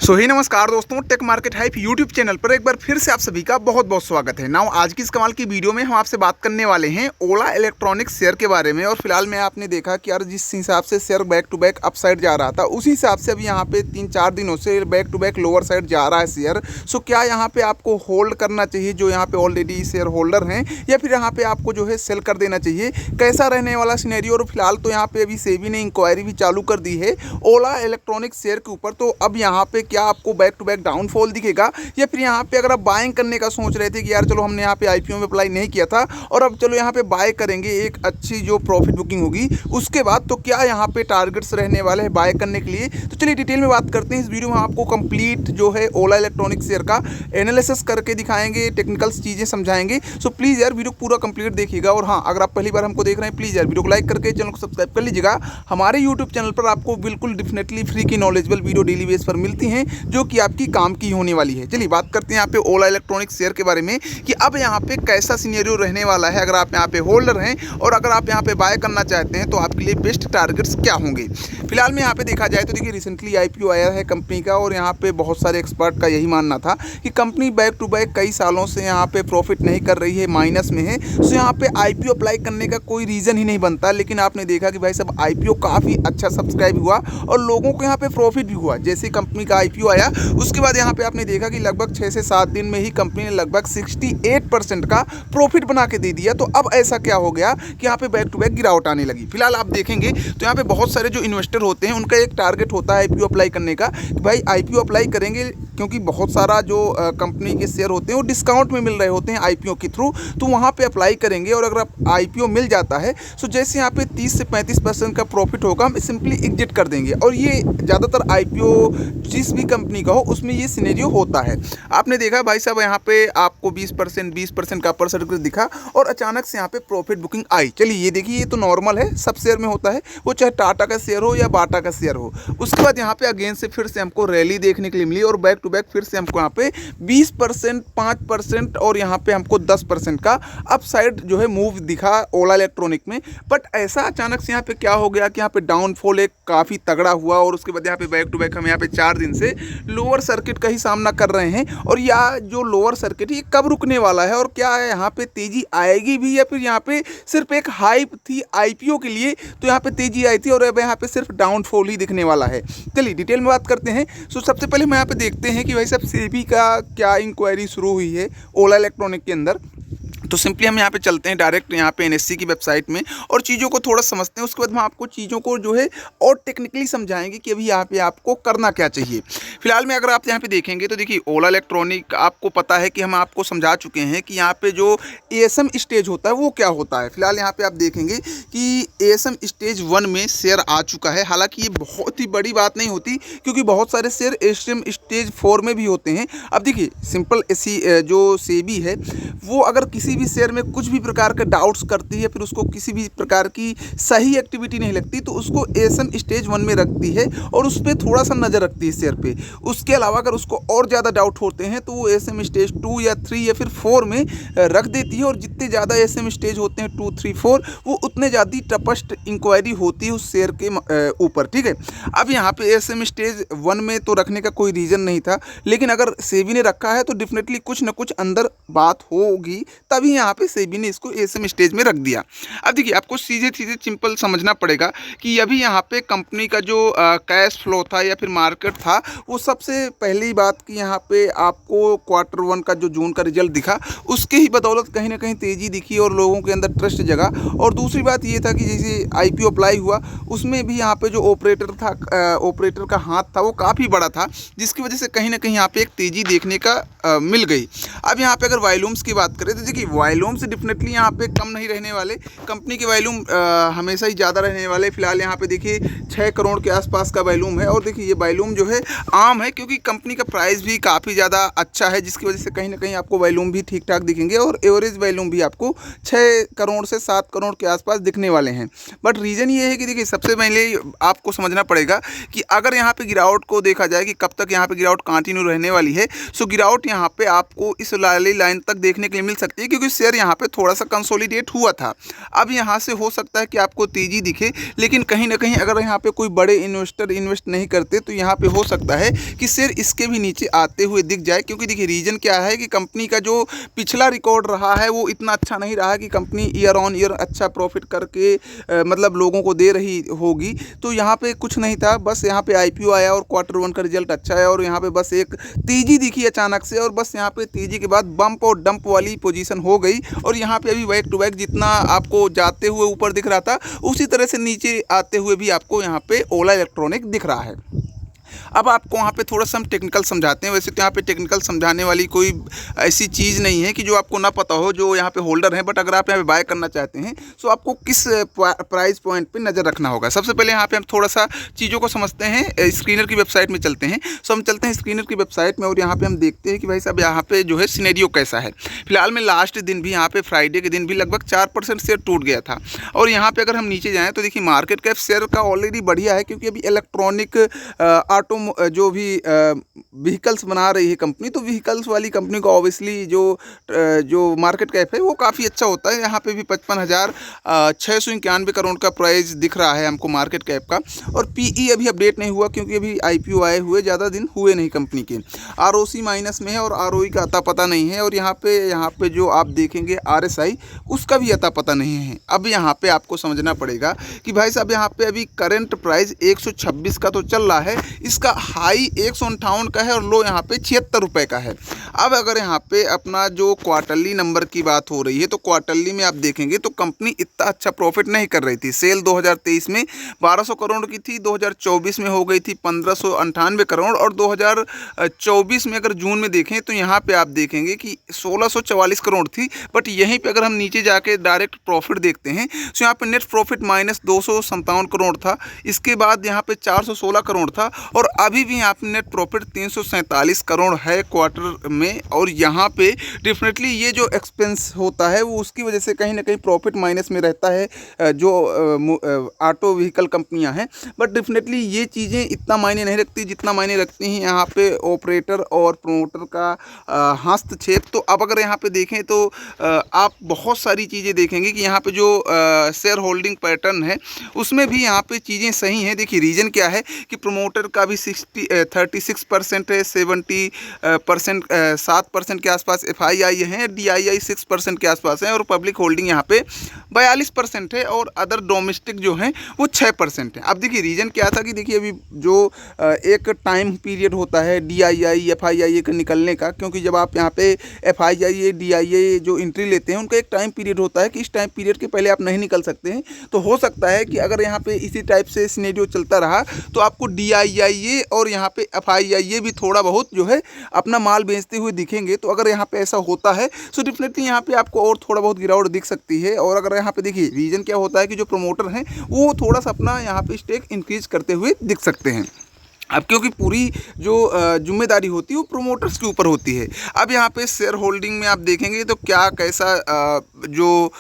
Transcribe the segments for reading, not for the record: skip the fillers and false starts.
सो ही नमस्कार दोस्तों, tech market hype YouTube channel पर एक बार फिर से आप सभी का बहुत बहुत स्वागत है। नाउ आज की इस कमाल की वीडियो में हम आपसे बात करने वाले हैं ओला इलेक्ट्रॉनिक्स शेयर के बारे में। और फिलहाल में आपने देखा कि यार जिस हिसाब से share back to back up side जा रहा था, उसी हिसाब से अभी यहाँ पे 3-4 दिनों से back to back lower side जा रहा है शेयर। सो क्या यहाँ पे आपको होल्ड करना चाहिए जो यहाँ पे ऑलरेडी शेयर होल्डर हैं, या फिर यहाँ पे आपको जो है सेल कर देना चाहिए? कैसा रहने वाला सिनेरियो? और फिलहाल तो यहाँ पे अभी सेबी ने इंक्वायरी भी चालू कर दी है ओला इलेक्ट्रॉनिक्स शेयर के ऊपर। तो अब यहाँ पे क्या आपको बैक टू बैक डाउनफॉल दिखेगा, या फिर यहाँ पे अगर आप बाइंग करने का सोच रहे थे कि यार चलो हमने यहाँ पे आईपीओ में अप्लाई नहीं किया था और अब चलो यहाँ पे बाय करेंगे, एक अच्छी जो प्रॉफिट बुकिंग होगी उसके बाद, तो क्या यहाँ पे टारगेट्स रहने वाले हैं बाय करने के लिए? तो चलिए डिटेल में बात करते हैं। इस वीडियो में आपको कंप्लीट जो है ओला इलेक्ट्रॉनिक्स शेयर का एनालिसिस करके दिखाएंगे, टेक्निकल चीज़ें समझाएंगे। सो प्लीज़ यार वीडियो पूरा कंप्लीट देखिएगा। और हाँ, अगर आप पहली बार हमको देख रहे हैं प्लीज़ यार वीडियो को लाइक करके चैनल को सब्सक्राइब कर लीजिएगा। हमारे यूट्यूब चैनल पर आपको बिल्कुल डेफिनेटली फ्री की नॉलेजेबल वीडियो डेली बेस पर मिलती हैं जो कि आपकी काम की होने वाली है। चलिए बात करते हैं यहाँ पे ओला इलेक्ट्रॉनिक्स शेयर के बारे में कि अब यहाँ पे कैसा सिनेरियो रहने वाला है। अगर आप यहाँ पे होल्डर हैं और अगर आप यहाँ पे बाय करना चाहते हैं तो आपके लिए बेस्ट टारगेट्स क्या होंगे? फिलहाल में यहाँ पे देखा जाए तो देखिए रिसेंटली आईपीओ आया है कंपनी का, और यहाँ पे बहुत सारे एक्सपर्ट का यही मानना था कि कंपनी बैक टू बैक कई सालों से यहाँ पे प्रॉफिट नहीं कर रही है, माइनस में है। सो यहाँ पे आईपीओ अप्लाई करने का कोई रीज़न ही नहीं बनता। लेकिन आपने देखा कि भाई सब आईपीओ काफ़ी अच्छा सब्सक्राइब हुआ और लोगों को यहाँ पे प्रॉफिट भी हुआ। जैसे कंपनी का आईपीओ आया उसके बाद यहाँ पे आपने देखा कि लगभग 6 से 7 दिन में ही कंपनी ने लगभग 68% का प्रॉफिट बना के दे दिया। तो अब ऐसा क्या हो गया कि यहाँ पे बैक टू बैक गिरावट आने लगी? फिलहाल आप देखेंगे तो यहाँ पे बहुत सारे जो इन्वेस्टर होते हैं उनका एक टारगेट होता है आईपीओ अप्लाई करने का कि भाई आईपीओ अप्लाई करेंगे, क्योंकि बहुत सारा जो कंपनी के शेयर होते हैं वो डिस्काउंट में मिल रहे होते हैं आईपीओ के थ्रू। तो वहाँ पे अप्लाई करेंगे और अगर आप आईपीओ मिल जाता है तो जैसे यहाँ पे 30 से 35% का प्रॉफिट होगा, हम सिंपली एग्जिट कर देंगे। और ये ज़्यादातर आईपीओ जिस भी कंपनी का हो उसमें ये सिनेरियो होता है। आपने देखा भाई साहब यहाँ पे आपको 20% का परसेंटेज दिखा और अचानक से यहाँ पे प्रॉफिट बुकिंग आई। चलिए ये देखिए, ये तो नॉर्मल है, सब शेयर में होता है, वो चाहे टाटा का शेयर हो या बाटा का शेयर हो। उसके बाद यहाँ पे अगेन से फिर से हमको रैली देखने के लिए मिली और बैक टू बैक फिर से हमको यहाँ पे 20%, 5% और यहाँ पे हमको 10% का अपसाइड जो है मूव दिखा ओला इलेक्ट्रॉनिक में। बट ऐसा अचानक से यहाँ पे क्या हो गया कि यहाँ पे डाउनफॉल एक काफ़ी तगड़ा हुआ और उसके बाद यहाँ पे बैक टू बैक हम यहाँ पे 4 दिन से लोअर सर्किट का ही सामना कर रहे हैं। और या जो लोअर सर्किट ये कब रुकने वाला है और क्या है यहाँ पे तेजी आएगी भी, या फिर यहाँ पे सिर्फ एक हाइप थी आईपीओ के लिए तो यहाँ पे तेजी आई थी और अब यहाँ पे सिर्फ डाउनफॉल ही दिखने वाला है? चलिए डिटेल में बात करते हैं। सो सबसे पहले हम यहाँ पे देखते हैं कि भाई साहब सेबी का क्या इंक्वायरी शुरू हुई है ओला इलेक्ट्रॉनिक के अंदर। तो सिंपली हम यहाँ पे चलते हैं डायरेक्ट यहाँ पे एनएससी की वेबसाइट में और चीज़ों को थोड़ा समझते हैं। उसके बाद हम आपको चीज़ों को जो है और टेक्निकली समझाएंगे कि अभी यहाँ पे आपको करना क्या चाहिए। फिलहाल में अगर आप यहाँ पे देखेंगे तो देखिए ओला इलेक्ट्रॉनिक आपको पता है कि हम आपको समझा चुके हैं कि यहाँ पे जो एएसएम स्टेज होता है वो क्या होता है। फिलहाल यहाँ पे आप देखेंगे कि एएसएम स्टेज 1 में शेयर आ चुका है। हालांकि ये बहुत ही बड़ी बात नहीं होती क्योंकि बहुत सारे शेयर एएसएम स्टेज 4 में भी होते हैं। अब देखिए सिंपल ऐसी जो सेबी है वो अगर किसी भी शेयर में कुछ भी प्रकार के डाउट्स करती है, फिर उसको किसी भी प्रकार की सही एक्टिविटी नहीं लगती तो उसको एएसएम स्टेज 1 में रखती है और उस पर थोड़ा सा नज़र रखती है शेयर पे। उसके अलावा अगर उसको और ज़्यादा डाउट होते हैं तो वो एएसएम स्टेज 2 या 3 या फिर 4 में रख देती है। और जितने ज़्यादा एएसएम स्टेज होते हैं 2, 3, 4 वो उतने ज़्यादा टफेस्ट इंक्वायरी होती है उस शेयर के ऊपर। ठीक है, अब यहाँ पे एएसएम स्टेज 1 में तो रखने का कोई रीज़न नहीं था, लेकिन अगर सेबी ने रखा है तो डेफिनेटली कुछ ना कुछ अंदर बात होगी, तभी यहाँ पे सेबी ने इसको एएसएम स्टेज में रख दिया। अब देखिए आपको सीधे सिंपल समझना पड़ेगा कि अभी यहाँ पे कंपनी का जो कैश फ्लो था या फिर मार्केट था वो सबसे पहली बात कि यहाँ पे आपको Q1 का जो जून का रिजल्ट दिखा उसके ही बदौलत कहीं ना कहीं तेज़ी दिखी और लोगों के अंदर ट्रस्ट जगा। और दूसरी बात ये था कि जैसे आईपीओ अप्लाई हुआ उसमें भी यहाँ पे जो ऑपरेटर था, ऑपरेटर का हाथ था वो काफ़ी बड़ा था, जिसकी वजह से कहीं ना कहीं यहाँ पे एक तेज़ी देखने का मिल गई। अब यहाँ पे अगर वॉल्यूम्स की बात करें तो देखिए वॉल्यूम्स डेफिनेटली यहाँ पे कम नहीं रहने वाले, कंपनी के वॉल्यूम हमेशा ही ज़्यादा रहने वाले। फिलहाल यहाँ पे देखिए 6 करोड़ के आसपास का वॉल्यूम है और देखिए ये वॉल्यूम जो है आम है क्योंकि कंपनी का प्राइस भी काफ़ी ज़्यादा अच्छा है, जिसकी वजह से कहीं ना कहीं आपको वॉल्यूम भी ठीक ठाक दिखेंगे और एवरेज वॉल्यूम भी आपको 6 करोड़ से 7 करोड़ के आसपास दिखने वाले हैं। बट रीज़न ये है कि देखिए सबसे पहले आपको समझना पड़ेगा कि अगर यहाँ पे गिरावट को देखा जाए कि कब तक यहाँ पे गिरावट कंटिन्यू रहने वाली है। सो गिरावट यहाँ पे आपको इस वाली लाइन तक देखने के लिए मिल सकती है क्योंकि क्योंकि शेयर यहाँ पे थोड़ा सा कंसोलिडेट हुआ था। अब यहाँ से हो सकता है कि आपको तेज़ी दिखे, लेकिन कहीं ना कहीं अगर यहाँ पे कोई बड़े इन्वेस्टर इन्वेस्ट नहीं करते तो यहाँ पे हो सकता है कि शेयर इसके भी नीचे आते हुए दिख जाए। क्योंकि देखिए रीज़न क्या है कि कंपनी का जो पिछला रिकॉर्ड रहा है वो इतना अच्छा नहीं रहा कि कंपनी ईयर ऑन ईयर अच्छा प्रॉफिट करके मतलब लोगों को दे रही होगी। तो यहाँ पे कुछ नहीं था, बस यहाँ पे आईपीओ आया और Q1 का रिजल्ट अच्छा है और यहाँ पे बस एक तेज़ी दिखी अचानक से, और बस यहाँ पे तेज़ी के बाद बम्प और डंप वाली पोजीशन हो गई। और यहाँ पे अभी बैक टू बैक जितना आपको जाते हुए ऊपर दिख रहा था उसी तरह से नीचे आते हुए भी आपको यहाँ पे ओला इलेक्ट्रॉनिक दिख रहा है। अब आपको वहाँ पे थोड़ा सा हम टेक्निकल समझाते हैं। वैसे तो यहाँ पे टेक्निकल समझाने वाली कोई ऐसी चीज़ नहीं है कि जो आपको ना पता हो, जो यहाँ पे होल्डर हैं। बट अगर आप यहाँ पे बाय करना चाहते हैं तो आपको किस प्राइस पॉइंट पे नज़र रखना होगा। सबसे पहले यहाँ पे हम थोड़ा सा चीज़ों को समझते हैं। स्क्रीनर की वेबसाइट में चलते हैं। सो हम चलते हैं स्क्रीनर की वेबसाइट में और यहाँ पर हम देखते हैं कि भाई साहब यहाँ पर जो है सिनेरियो कैसा है। फिलहाल में लास्ट दिन भी यहाँ पे फ्राइडे के दिन भी लगभग 4% शेयर टूट गया था। और यहाँ पे अगर हम नीचे जाएँ तो देखिए मार्केट कैप शेयर का ऑलरेडी बढ़िया है, क्योंकि अभी इलेक्ट्रॉनिक ऑटो जो भी व्हीकल्स बना रही है कंपनी, तो व्हीकल्स वाली कंपनी को ऑब्वियसली जो मार्केट कैप है वो काफ़ी अच्छा होता है। यहाँ पे भी 55,691 करोड़ का प्राइस दिख रहा है हमको मार्केट कैप का। और पीई अभी अपडेट नहीं हुआ, क्योंकि अभी आईपीओ आए हुए ज़्यादा दिन हुए नहीं कंपनी के। आरओसी माइनस में है और आरओई का अता पता नहीं है। और यहाँ पे जो आप देखेंगे आरएसआई, उसका भी अता पता नहीं है। अब यहाँ पे आपको समझना पड़ेगा कि भाई साहब यहाँ पे अभी करंट प्राइस 126 का तो चल रहा है, इसका हाई 158 का है और लो यहाँ पे 76 रुपये का है। अब अगर यहाँ पे अपना जो क्वार्टरली नंबर की बात हो रही है तो क्वार्टरली में आप देखेंगे तो कंपनी इतना अच्छा प्रॉफिट नहीं कर रही थी। सेल 2023 में 1200 करोड़ की थी, 2024 में हो गई थी 1598 करोड़, और 2024 में अगर जून में देखें तो यहाँ पे आप देखेंगे कि 1644 करोड़ थी। बट यहीं पे अगर हम नीचे जाके डायरेक्ट प्रॉफिट देखते हैं तो यहाँ पे नेट प्रॉफिट -257 करोड़ था। इसके बाद यहाँ पे 416 करोड़ था, और अभी भी यहाँ पे नेट प्रॉफिट 347 करोड़ है क्वार्टर में। और यहाँ पे डेफिनेटली ये जो एक्सपेंस होता है वो उसकी वजह से कहीं ना कहीं प्रॉफिट माइनस में रहता है जो ऑटो व्हीकल कंपनियां हैं। बट डेफिनेटली ये चीज़ें इतना मायने नहीं रखती जितना मायने रखती हैं यहाँ पे ऑपरेटर और प्रमोटर का हस्तक्षेप। तो अब अगर यहाँ पे देखें तो आप बहुत सारी चीज़ें देखेंगे कि यहाँ पे जो शेयर होल्डिंग पैटर्न है उसमें भी यहाँ पे चीज़ें सही हैं। देखिए रीज़न क्या है कि प्रमोटर का भी 36% है, 7% के आसपास FII है, DII 6% के आसपास है, और पब्लिक होल्डिंग यहाँ पे 42% है, और अदर डोमेस्टिक जो हैं वो 6% है। अब देखिए रीज़न क्या था कि देखिए अभी जो एक टाइम पीरियड होता है DII FII का निकलने का, क्योंकि जब आप यहाँ पे FII DII जो एंट्री लेते हैं उनका एक टाइम पीरियड होता है कि इस टाइम पीरियड के पहले आप नहीं निकल सकते हैं। तो हो सकता है कि अगर यहाँ पे इसी टाइप से सिनेरियो चलता रहा तो आपको DII और यहाँ पे FII भी थोड़ा बहुत जो है अपना माल बेचते हुए दिखेंगे। तो अगर यहाँ पे ऐसा होता है तो डेफिनेटली यहाँ पे आपको और थोड़ा बहुत गिरावट दिख सकती है। और अगर यहाँ पे देखिए रीज़न क्या होता है कि जो प्रमोटर हैं वो थोड़ा सा अपना यहाँ पे स्टेक इंक्रीज करते हुए दिख सकते हैं। अब क्योंकि पूरी जो जिम्मेदारी होती है वो प्रोमोटर्स के ऊपर होती है। अब यहाँ पे शेयर होल्डिंग में आप देखेंगे तो क्या कैसा जो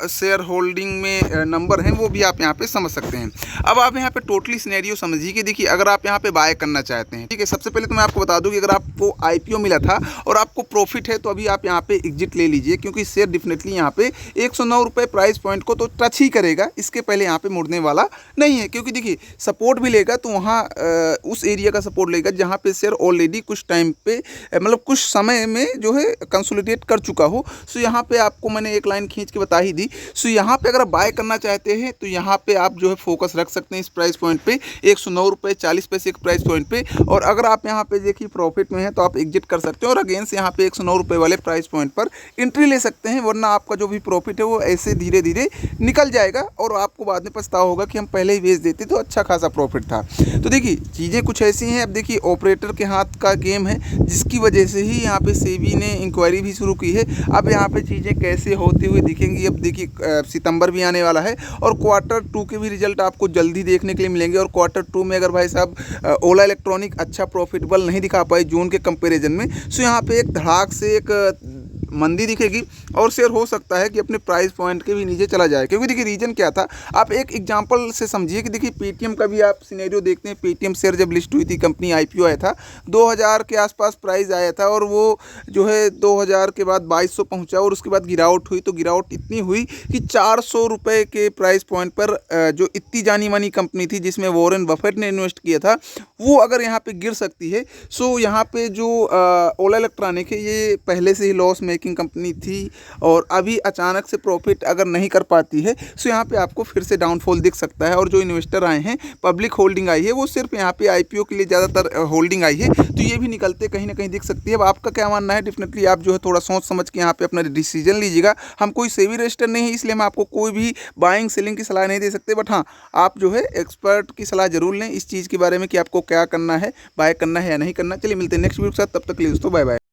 शेयर होल्डिंग में नंबर हैं वो भी आप यहाँ पे समझ सकते हैं। अब आप यहाँ पे टोटली सिनेरियो समझिए कि देखिए अगर आप यहाँ पे बाय करना चाहते हैं, ठीक है, सबसे पहले तो मैं आपको बता दूं कि अगर आपको IPO मिला था और आपको प्रॉफिट है तो अभी आप यहाँ पे एग्जिट ले लीजिए, क्योंकि शेयर डेफिनेटली यहाँ पे 109 रुपये प्राइस पॉइंट को तो टच ही करेगा, इसके पहले यहाँ पे मुड़ने वाला नहीं है। क्योंकि देखिए सपोर्ट भी लेगा तो वहाँ उस एरिया का सपोर्ट लेगा जहाँ पे शेयर ऑलरेडी कुछ टाइम पे मतलब कुछ समय में जो है कंसोलिडेट कर चुका हो। सो यहाँ पे आपको मैंने एक लाइन खींच के बता ही दी। सो यहाँ पे अगर बाय करना चाहते हैं तो यहाँ पे आप जो है फोकस रख सकते हैं इस प्राइस पॉइंट पे 109 रुपये 40 पैसे एक प्राइस पॉइंट पे। और अगर आप यहाँ पे देखिए प्रॉफिट में है तो आप एग्जिट कर सकते हैं और अगेन से यहाँ पे 109 रुपये वाले प्राइस पॉइंट पर एंट्री ले सकते हैं, वरना आपका जो भी प्रॉफिट है वो ऐसे धीरे धीरे निकल जाएगा और आपको बाद में पछतावा होगा कि हम पहले ही बेच देते तो अच्छा खासा प्रॉफिट था। तो देखिए चीज़ें कुछ ऐसी हैं। अब देखिए ऑपरेटर के हाथ का गेम है, जिसकी वजह से ही यहाँ पे सेबी ने इंक्वायरी भी शुरू की है। अब यहाँ पे चीज़ें कैसे होती हुई दिखेंगी, अब देखिए सितंबर भी आने वाला है और Q2 के भी रिजल्ट आपको जल्दी देखने के लिए मिलेंगे। और Q2 में अगर भाई साहब ओला इलेक्ट्रॉनिक अच्छा प्रॉफिटेबल नहीं दिखा पाए जून के कंपेरिजन में, सो यहाँ पे एक धड़ाक से एक मंदी दिखेगी और शेयर हो सकता है कि अपने प्राइस पॉइंट के भी नीचे चला जाए। क्योंकि देखिए रीज़न क्या था, आप एक एग्जांपल से समझिए कि देखिए पेटीएम का भी आप सिनेरियो देखते हैं। पेटीएम शेयर जब लिस्ट हुई थी, कंपनी आईपीओ आया था, 2000 के आसपास प्राइस आया था और वो जो है 2000 के बाद 2200 पहुंचा और उसके बाद गिरावट हुई। तो गिरावट इतनी हुई कि 400 रुपये के प्राइस पॉइंट पर जो इतनी जानी मानी कंपनी थी जिसमें वॉरेन बफेट ने इन्वेस्ट किया था, वो अगर यहाँ पे गिर सकती है। सो यहाँ पे जो ओला इलेक्ट्रॉनिक है ये पहले से ही लॉस मेकिंग कंपनी थी और अभी अचानक से प्रॉफिट अगर नहीं कर पाती है, सो यहाँ पे आपको फिर से डाउनफॉल दिख सकता है। और जो इन्वेस्टर आए हैं, पब्लिक होल्डिंग आई है, वो सिर्फ यहाँ पे आईपीओ के लिए ज़्यादातर होल्डिंग आई है, तो ये भी निकलते कहीं ना कहीं दिख सकती है। अब आपका क्या मानना है, डेफिनेटली आप जो है थोड़ा सोच समझ के यहाँ पे अपना डिसीजन लीजिएगा। हम कोई सेबी रजिस्टर नहीं है, इसलिए हम आपको कोई भी बाइंग सेलिंग की सलाह नहीं दे सकते, बट हाँ आप जो है एक्सपर्ट की सलाह जरूर लें इस चीज़ के बारे में कि आपको क्या करना है, बाय करना है या नहीं करना। चलिए मिलते हैं नेक्स्ट वीडियो के साथ, तब तक के लिए दोस्तों बाय बाय।